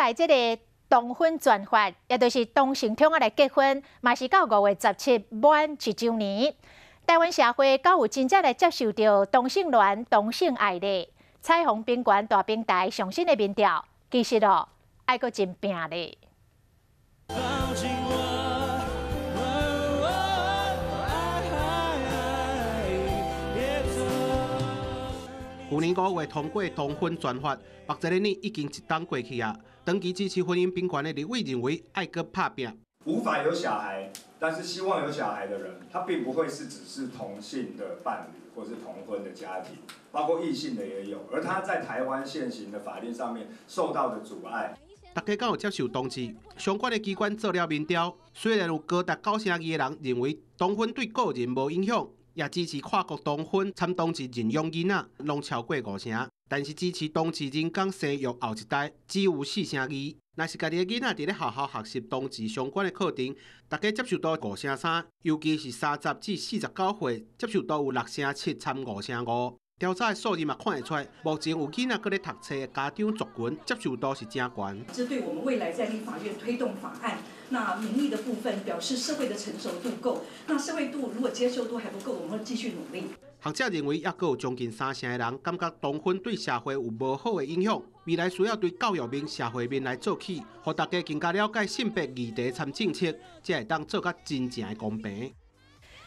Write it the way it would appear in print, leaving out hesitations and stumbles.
来这个同婚专法，也就是同性通来结婚，嘛是到5月17满1周年。台湾社会敢有真正来接受到同性恋、同性爱呢？彩虹宾馆大平台上新的民调，其实爱阁真拼咧。 去年5月通过同婚专法，目前的呢已经1冬过去啊。长期支持婚姻平权的立委认为，爱阁拍拼。无法有小孩，但是希望有小孩的人，他并不会只是同性的伴侣或是同婚的家庭，包括异性的也有。而他在台湾现行的法律上面受到的阻碍。 大家敢有接受同志？相关的机关做了民调，虽然有高达9成2的人认为同婚对个人无影响。 也支持跨国同婚、参同志认养囡仔，拢超过5成。但是支持同志人工生育后一代只有4成2。若是家己的囡仔伫咧学校学习同志相关的课程，大家接受度5成3，尤其是30至49岁，接受度有6成7，参5成5。调查的数字嘛看得出来，目前有囡仔搁咧读册的家长族群，接受度是真高。这对我们未来在立法院推动法案，那民意的部分表示社会的成熟度够，那社会度如果接受度还不够，我们会继续努力。学者认为，也阁有将近3成的人感觉同婚对社会有无好的影响，未来需要对教育面、社会面来做起，让大家更加了解性别议题参政策，才会当做甲真正的公平。